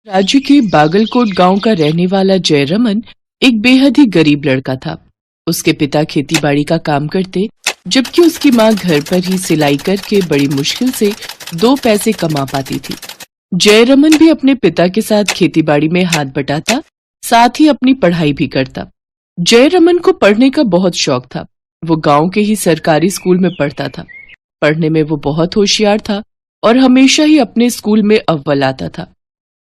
राज्य के बागलकोट गांव का रहने वाला जयरमन एक बेहद ही गरीब लड़का था। उसके पिता खेतीबाड़ी का काम करते, जबकि उसकी मां घर पर ही सिलाई करके बड़ी मुश्किल से 2 पैसे कमा पाती थी। जयरमन भी अपने पिता के साथ खेतीबाड़ी में हाथ बटाता, साथ ही अपनी पढ़ाई भी करता। जयरमन को पढ़ने का बहुत शौक था। वो गांव के ही सरकारी स्कूल में पढ़ता था। पढ़ने में वो बहुत होशियार था और हमेशा ही अपने स्कूल में अव्वल आता था।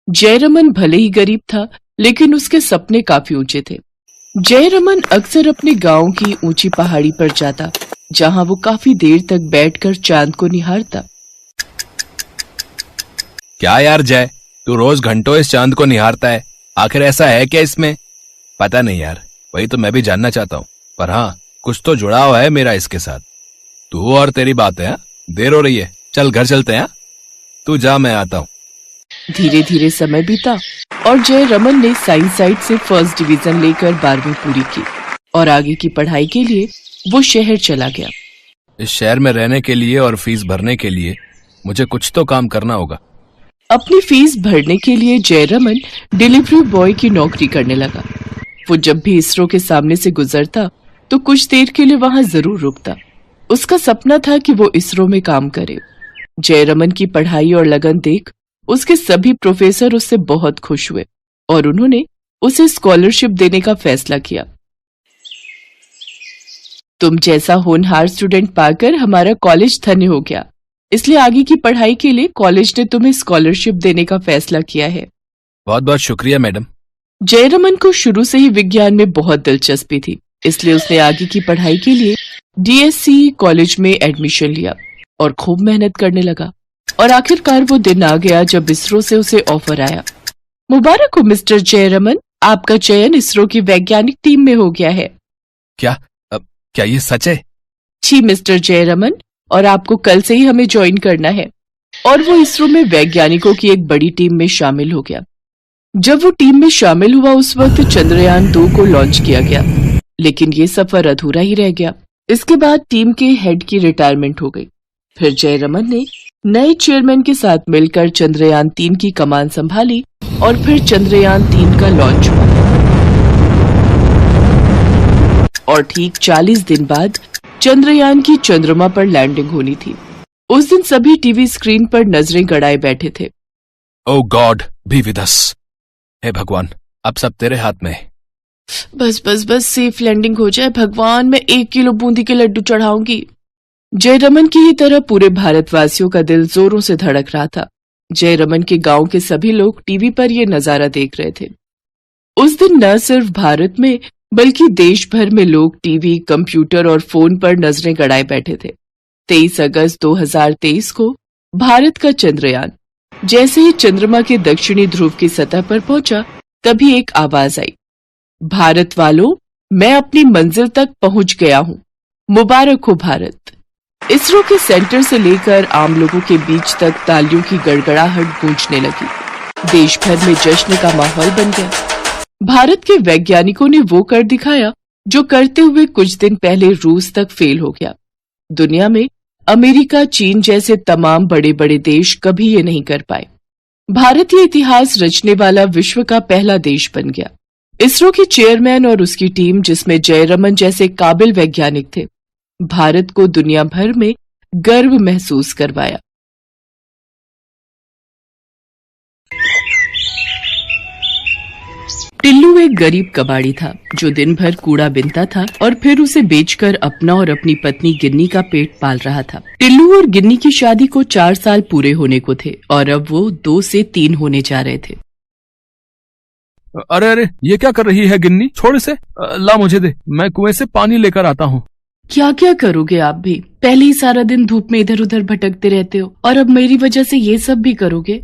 जयरमन भले ही गरीब था, लेकिन उसके सपने काफी ऊंचे थे। जयरमन अक्सर अपने गांव की ऊंची पहाड़ी पर जाता, जहां वो काफी देर तक बैठकर चांद को निहारता। क्या यार जय, तू रोज घंटों इस चांद को निहारता है, आखिर ऐसा है क्या इसमें? पता नहीं यार, वही तो मैं भी जानना चाहता हूँ। पर हाँ, कुछ तो जुड़ाव है मेरा इसके साथ। तू और तेरी बात है। देर हो रही है, चल घर चलते हैं। तू जा, मैं आता हूँ। धीरे धीरे समय बीता और जयरमन ने साइंस साइड से फर्स्ट डिवीजन लेकर 12वीं पूरी की और आगे की पढ़ाई के लिए वो शहर चला गया। इस शहर में रहने के लिए और फीस भरने के लिए मुझे कुछ तो काम करना होगा। अपनी फीस भरने के लिए जयरमन डिलीवरी बॉय की नौकरी करने लगा। वो जब भी इसरो के सामने से गुजरता तो कुछ देर के लिए वहां जरूर रुकता। उसका सपना था कि वो इसरो में काम करे। जयरमन की पढ़ाई और लगन देख उसके सभी प्रोफेसर उससे बहुत खुश हुए और उन्होंने उसे स्कॉलरशिप देने का फैसला किया। तुम जैसा होनहार स्टूडेंट पाकर हमारा कॉलेज धन्य हो गया, इसलिए आगे की पढ़ाई के लिए कॉलेज ने तुम्हें स्कॉलरशिप देने का फैसला किया है। बहुत बहुत शुक्रिया मैडम। जयरमन को शुरू से ही विज्ञान में बहुत दिलचस्पी थी, इसलिए उसने आगे की पढ़ाई के लिए DSC कॉलेज में एडमिशन लिया और खूब मेहनत करने लगा। और आखिरकार वो दिन आ गया जब इसरो से उसे ऑफर आया। मुबारक हो मिस्टर जयरमन, आपका चयन इसरो की वैज्ञानिक टीम में हो गया है। क्या ये सच है? जी मिस्टर जयरमन, और आपको कल से ही हमें ज्वाइन करना है। और वो इसरो में वैज्ञानिकों की एक बड़ी टीम में शामिल हो गया। जब वो टीम में शामिल हुआ उस वक्त चंद्रयान 2 को लॉन्च किया गया, लेकिन ये सफर अधूरा ही रह गया। इसके बाद टीम के हेड की रिटायरमेंट हो गई। फिर जयरमन ने नए चेयरमैन के साथ मिलकर चंद्रयान 3 की कमान संभाली और फिर चंद्रयान 3 का लॉन्च हुआ। और ठीक 40 दिन बाद चंद्रयान की चंद्रमा पर लैंडिंग होनी थी। उस दिन सभी टीवी स्क्रीन पर नजरें गड़ाए बैठे थे। ओह गॉड, बी विद अस। हे भगवान, अब सब तेरे हाथ में है। बस बस बस सेफ लैंडिंग हो जाए भगवान, मैं 1 किलो बूंदी के लड्डू चढ़ाऊंगी। जयरमन की ही तरह पूरे भारतवासियों का दिल जोरों से धड़क रहा था। जयरमन के गांव के सभी लोग टीवी पर ये नजारा देख रहे थे। उस दिन न सिर्फ भारत में बल्कि देश भर में लोग टीवी, कंप्यूटर और फोन पर नजरें गड़ाए बैठे थे। 23 अगस्त 2023 को भारत का चंद्रयान जैसे ही चंद्रमा के दक्षिणी ध्रुव की सतह पर पहुंचा, तभी एक आवाज आई, भारत वालों, मैं अपनी मंजिल तक पहुंच गया हूं, मुबारक हो भारत। इसरो के सेंटर से लेकर आम लोगों के बीच तक तालियों की गड़गड़ाहट गूंजने लगी। देश भर में जश्न का माहौल बन गया। भारत के वैज्ञानिकों ने वो कर दिखाया जो करते हुए कुछ दिन पहले रूस तक फेल हो गया। दुनिया में अमेरिका, चीन जैसे तमाम बड़े बड़े देश कभी ये नहीं कर पाए। भारतीय इतिहास रचने वाला विश्व का पहला देश बन गया। इसरो के चेयरमैन और उसकी टीम, जिसमें जयरमन जैसे काबिल वैज्ञानिक थे, भारत को दुनिया भर में गर्व महसूस करवाया। टिल्लू एक गरीब कबाड़ी था जो दिन भर कूड़ा बीनता था और फिर उसे बेचकर अपना और अपनी पत्नी गिन्नी का पेट पाल रहा था। टिल्लू और गिन्नी की शादी को 4 साल पूरे होने को थे और अब वो 2 से 3 होने जा रहे थे। अरे अरे, ये क्या कर रही है गिन्नी? छोड़ इसे। ला मुझे दे, मैं कुएं से पानी लेकर आता हूँ। क्या क्या करोगे आप भी? पहले ही सारा दिन धूप में इधर उधर भटकते रहते हो और अब मेरी वजह से ये सब भी करोगे?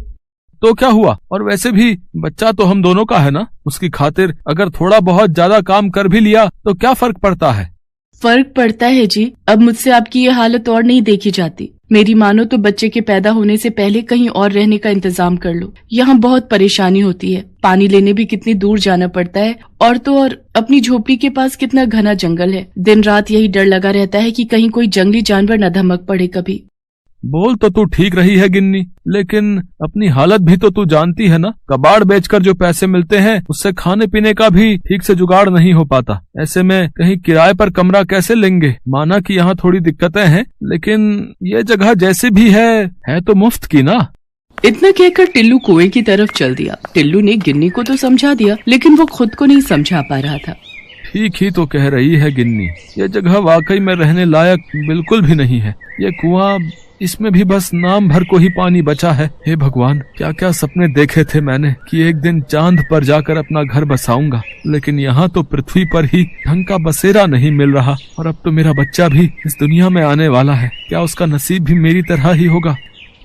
तो क्या हुआ? और वैसे भी बच्चा तो हम दोनों का है ना, उसकी खातिर अगर थोड़ा बहुत ज्यादा काम कर भी लिया तो क्या फर्क पड़ता है? फर्क पड़ता है जी। अब मुझसे आपकी ये हालत और नहीं देखी जाती। मेरी मानो तो बच्चे के पैदा होने से पहले कहीं और रहने का इंतजाम कर लो। यहाँ बहुत परेशानी होती है, पानी लेने भी कितनी दूर जाना पड़ता है, और तो और अपनी झोपड़ी के पास कितना घना जंगल है। दिन रात यही डर लगा रहता है कि कहीं कोई जंगली जानवर न धमक पड़े कभी। बोल तो तू ठीक रही है गिन्नी, लेकिन अपनी हालत भी तो तू जानती है ना। कबाड़ बेचकर जो पैसे मिलते हैं उससे खाने पीने का भी ठीक से जुगाड़ नहीं हो पाता। ऐसे में कहीं किराए पर कमरा कैसे लेंगे। माना कि यहाँ थोड़ी दिक्कतें हैं, लेकिन ये जगह जैसी भी है तो मुफ्त की ना। इतना कहकर टिल्लू कुएं की तरफ चल दिया। टिल्लू ने गिन्नी को तो समझा दिया, लेकिन वो खुद को नहीं समझा पा रहा था। ठीक ही तो कह रही है गिन्नी, ये जगह वाकई में रहने लायक बिल्कुल भी नहीं है। ये कुआं, इसमें भी बस नाम भर को ही पानी बचा है। हे भगवान, क्या क्या सपने देखे थे मैंने कि एक दिन चांद पर जाकर अपना घर बसाऊंगा, लेकिन यहाँ तो पृथ्वी पर ही ढंग का बसेरा नहीं मिल रहा। और अब तो मेरा बच्चा भी इस दुनिया में आने वाला है, क्या उसका नसीब भी मेरी तरह ही होगा।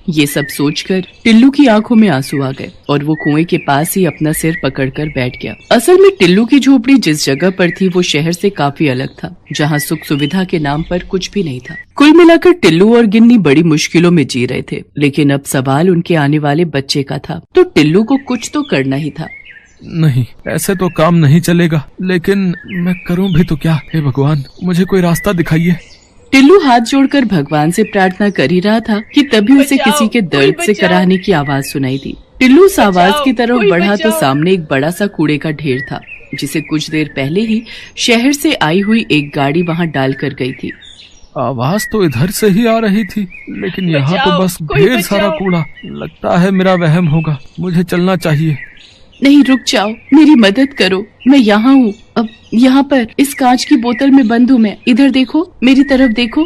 ये सब सोचकर टिल्लू की आंखों में आंसू आ गए और वो कुएं के पास ही अपना सिर पकड़कर बैठ गया। असल में टिल्लू की झोपड़ी जिस जगह पर थी वो शहर से काफी अलग था, जहाँ सुख सुविधा के नाम पर कुछ भी नहीं था। कुल मिलाकर टिल्लू और गिन्नी बड़ी मुश्किलों में जी रहे थे, लेकिन अब सवाल उनके आने वाले बच्चे का था, तो टिल्लू को कुछ तो करना ही था। नहीं, ऐसे तो काम नहीं चलेगा, लेकिन मैं करूं भी तो क्या। हे भगवान, मुझे कोई रास्ता दिखाइए। टिल्लू हाथ जोड़कर भगवान से प्रार्थना कर ही रहा था कि तभी उसे किसी के दर्द से कराहने की आवाज सुनाई दी। टिल्लू उस आवाज की तरफ बढ़ा तो सामने एक बड़ा सा कूड़े का ढेर था, जिसे कुछ देर पहले ही शहर से आई हुई एक गाड़ी वहां डाल कर गई थी। आवाज तो इधर से ही आ रही थी, लेकिन यहाँ तो बस ढेर सारा कूड़ा। लगता है मेरा वहम होगा, मुझे चलना चाहिए। नहीं, रुक जाओ, मेरी मदद करो, मैं यहाँ हूँ। अब यहाँ पर इस कांच की बोतल में बंद हूँ मैं। इधर देखो, मेरी तरफ देखो।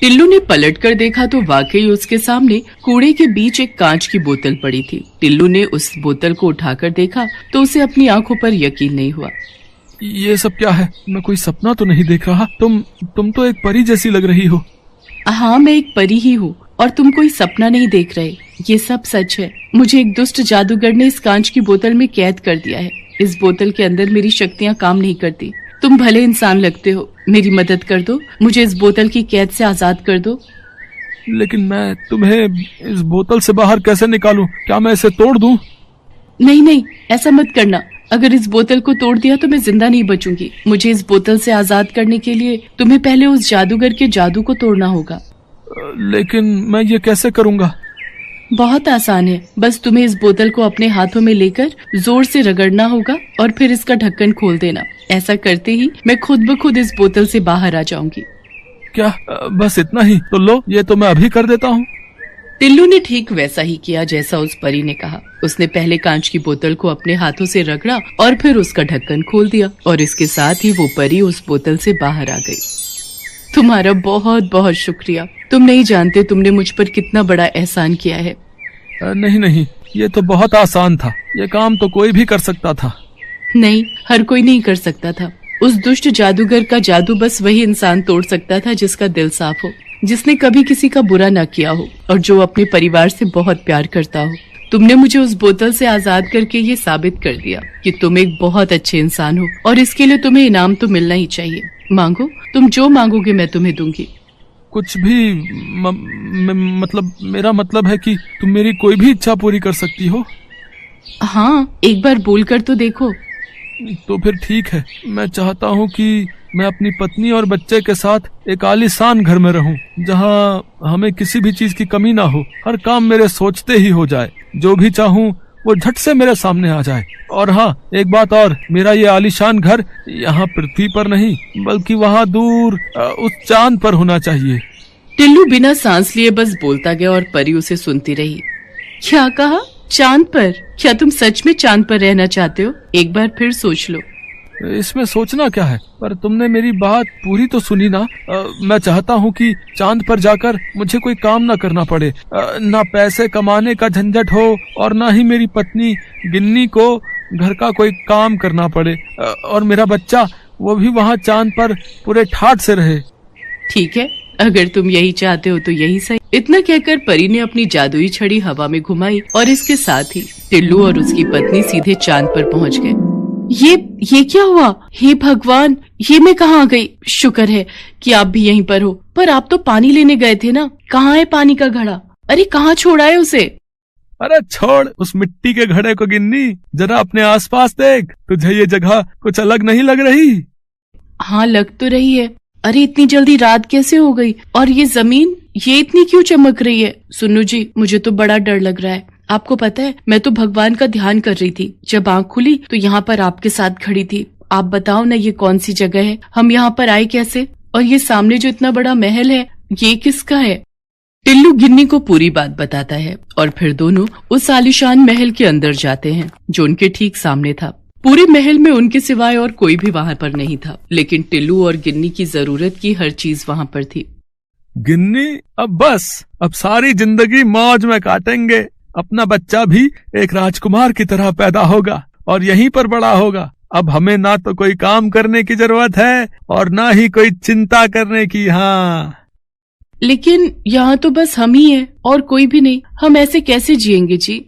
टिल्लू ने पलट कर देखा तो वाकई उसके सामने कूड़े के बीच एक कांच की बोतल पड़ी थी। टिल्लू ने उस बोतल को उठाकर देखा तो उसे अपनी आंखों पर यकीन नहीं हुआ। ये सब क्या है? मैं कोई सपना तो नहीं देख रहा? तुम तो एक परी जैसी लग रही हो। हाँ, मैं एक परी ही हूँ और तुम कोई सपना नहीं देख रहे। ये सब सच है। मुझे एक दुष्ट जादूगर ने इस कांच की बोतल में कैद कर दिया है। इस बोतल के अंदर मेरी शक्तियाँ काम नहीं करती। तुम भले इंसान लगते हो, मेरी मदद कर दो, मुझे इस बोतल की कैद से आजाद कर दो। लेकिन मैं तुम्हें इस बोतल से बाहर कैसे निकालूं? क्या मैं इसे तोड़ दूं? नहीं नहीं, ऐसा मत करना। अगर इस बोतल को तोड़ दिया तो मैं जिंदा नहीं बचूंगी। मुझे इस बोतल से आजाद करने के लिए तुम्हें पहले उस जादूगर के जादू को तोड़ना होगा। लेकिन मैं ये कैसे करूँगा? बहुत आसान है। बस तुम्हें इस बोतल को अपने हाथों में लेकर जोर से रगड़ना होगा और फिर इसका ढक्कन खोल देना। ऐसा करते ही मैं खुद ब खुद इस बोतल से बाहर आ जाऊंगी। क्या बस इतना ही? तो लो, ये तो मैं अभी कर देता हूँ। टिल्लू ने ठीक वैसा ही किया जैसा उस परी ने कहा। उसने पहले कांच की बोतल को अपने हाथों से रगड़ा और फिर उसका ढक्कन खोल दिया और इसके साथ ही वो परी उस बोतल से बाहर आ गई। तुम्हारा बहुत बहुत शुक्रिया। तुम नहीं जानते तुमने मुझ पर कितना बड़ा एहसान किया है। नहीं, ये तो बहुत आसान था। ये काम तो कोई भी कर सकता था। नहीं, हर कोई नहीं कर सकता था। उस दुष्ट जादूगर का जादू बस वही इंसान तोड़ सकता था जिसका दिल साफ हो, जिसने कभी किसी का बुरा न किया हो और जो अपने परिवार से बहुत प्यार करता हो। तुमने मुझे उस बोतल से आजाद करके ये साबित कर दिया कि तुम एक बहुत अच्छे इंसान हो और इसके लिए तुम्हें इनाम तो मिलना ही चाहिए। मांगो, तुम जो मांगोगे मैं तुम्हें दूंगी। कुछ भी मतलब मेरा मतलब है कि तुम मेरी कोई भी इच्छा पूरी कर सकती हो। हाँ, एक बार बोलकर तो देखो। तो फिर ठीक है। मैं चाहता हूँ कि मैं अपनी पत्नी और बच्चे के साथ एक आलीशान घर में रहूं, जहाँ हमें किसी भी चीज की कमी ना हो। हर काम मेरे सोचते ही हो जाए, जो भी चाहूँ वो झट से मेरे सामने आ जाए। और हाँ, एक बात और, मेरा ये आलीशान घर यहाँ पृथ्वी पर नहीं बल्कि वहाँ दूर उस चांद पर होना चाहिए। टिल्लू बिना सांस लिए बस बोलता गया और परी उसे सुनती रही। क्या कहा? चांद पर? क्या तुम सच में चांद पर रहना चाहते हो? एक बार फिर सोच लो। इसमें सोचना क्या है? पर तुमने मेरी बात पूरी तो सुनी ना। मैं चाहता हूँ कि चांद पर जाकर मुझे कोई काम ना करना पड़े, ना पैसे कमाने का झंझट हो और ना ही मेरी पत्नी गिन्नी को घर का कोई काम करना पड़े, और मेरा बच्चा वो भी वहाँ चांद पर पूरे ठाठ से रहे। ठीक है, अगर तुम यही चाहते हो तो यही सही। इतना कहकर परी ने अपनी जादुई छड़ी हवा में घुमाई और इसके साथ ही टिल्लू और उसकी पत्नी सीधे चांद पर पहुँच गए। ये क्या हुआ? हे भगवान, ये मैं कहाँ आ गई? शुक्र है कि आप भी यहीं पर हो। पर आप तो पानी लेने गए थे ना? कहाँ है पानी का घड़ा? अरे कहाँ छोड़ा है उसे? अरे छोड़ उस मिट्टी के घड़े को गिन्नी, जरा अपने आसपास देख। तुझे ये जगह कुछ अलग नहीं लग रही? हाँ, लग तो रही है, अरे इतनी जल्दी रात कैसे हो गई? और ये जमीन ये इतनी क्यों चमक रही है? सुनो जी, मुझे तो बड़ा डर लग रहा है। आपको पता है, मैं तो भगवान का ध्यान कर रही थी। जब आंख खुली तो यहाँ पर आपके साथ खड़ी थी। आप बताओ ना, ये कौन सी जगह है? हम यहाँ पर आए कैसे? और ये सामने जो इतना बड़ा महल है, ये किसका है? टिल्लू गिन्नी को पूरी बात बताता है और फिर दोनों उस आलीशान महल के अंदर जाते हैं जो उनके ठीक सामने था। पूरे महल में उनके सिवाय और कोई भी वहाँ पर नहीं था, लेकिन टिल्लू और गिन्नी की जरूरत की हर चीज वहाँ पर थी। गिन्नी, अब सारी जिंदगी मौज में काटेंगे। अपना बच्चा भी एक राजकुमार की तरह पैदा होगा और यहीं पर बड़ा होगा। अब हमें ना तो कोई काम करने की जरूरत है और ना ही कोई चिंता करने की। हाँ, लेकिन यहाँ तो बस हम ही हैं और कोई भी नहीं। हम ऐसे कैसे जिएंगे जी?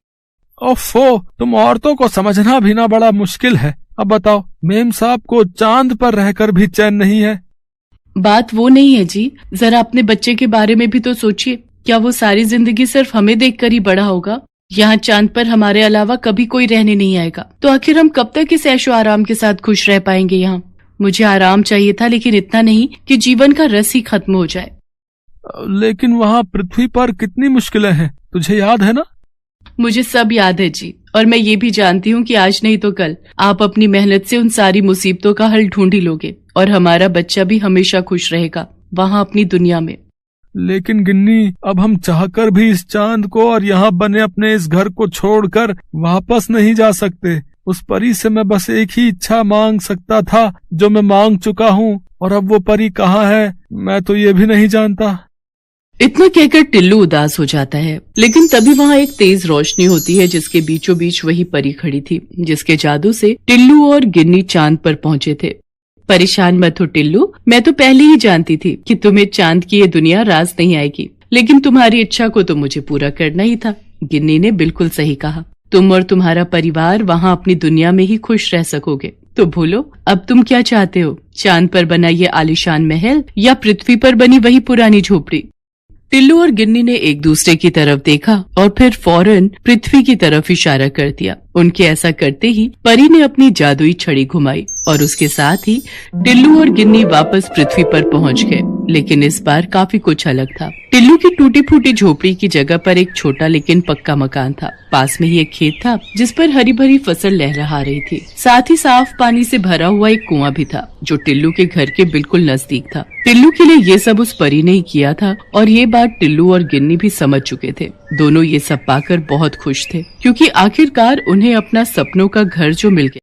ओफो, तुम औरतों को समझना भी ना बड़ा मुश्किल है। अब बताओ, मेम साहब को चांद पर रहकर भी चैन नहीं है। बात वो नहीं है जी, जरा अपने बच्चे के बारे में भी तो सोचिए। क्या वो सारी जिंदगी सिर्फ हमें देखकर ही बड़ा होगा? यहाँ चांद पर हमारे अलावा कभी कोई रहने नहीं आएगा, तो आखिर हम कब तक इस ऐशो आराम के साथ खुश रह पाएंगे यहाँ? मुझे आराम चाहिए था, लेकिन इतना नहीं कि जीवन का रस ही खत्म हो जाए। लेकिन वहाँ पृथ्वी पर कितनी मुश्किलें हैं, तुझे याद है ना? मुझे सब याद है जी, और मैं ये भी जानती हूँ कि आज नहीं तो कल आप अपनी मेहनत से उन सारी मुसीबतों का हल ढूंढ ही लोगे और हमारा बच्चा भी हमेशा खुश रहेगा वहाँ अपनी दुनिया में। लेकिन गिन्नी, अब हम चाहकर भी इस चांद को और यहाँ बने अपने इस घर को छोड़कर वापस नहीं जा सकते। उस परी से मैं बस एक ही इच्छा मांग सकता था जो मैं मांग चुका हूँ, और अब वो परी कहाँ है मैं तो ये भी नहीं जानता। इतना कहकर टिल्लू उदास हो जाता है, लेकिन तभी वहाँ एक तेज रोशनी होती है जिसके बीचों बीच वही परी खड़ी थी जिसके जादू से टिल्लू और गिन्नी चांद पर पहुँचे थे। परेशान मत हो टिल्लू, मैं तो पहले ही जानती थी कि तुम्हें चांद की ये दुनिया रास नहीं आएगी, लेकिन तुम्हारी इच्छा को तो मुझे पूरा करना ही था। गिन्नी ने बिल्कुल सही कहा, तुम और तुम्हारा परिवार वहाँ अपनी दुनिया में ही खुश रह सकोगे। तो बोलो, अब तुम क्या चाहते हो? चांद पर बना ये आलीशान महल या पृथ्वी पर बनी वही पुरानी झोपड़ी? टिल्लू और गिन्नी ने एक दूसरे की तरफ देखा और फिर फौरन पृथ्वी की तरफ इशारा कर दिया। उनके ऐसा करते ही परी ने अपनी जादुई छड़ी घुमाई और उसके साथ ही टिल्लू और गिन्नी वापस पृथ्वी पर पहुंच गए। लेकिन इस बार काफी कुछ अलग था। टिल्लू की टूटी फूटी झोपड़ी की जगह पर एक छोटा लेकिन पक्का मकान था। पास में ही एक खेत था जिस पर हरी भरी फसल लहरा रही थी। साथ ही साफ पानी से भरा हुआ एक कुआं भी था जो टिल्लू के घर के बिल्कुल नजदीक था। टिल्लू के लिए ये सब उस परी ने ही किया था और ये बात टिल्लू और गिन्नी भी समझ चुके थे। दोनों ये सब पाकर बहुत खुश थे क्योंकि आखिरकार उन्हें अपना सपनों का घर जो मिल गया।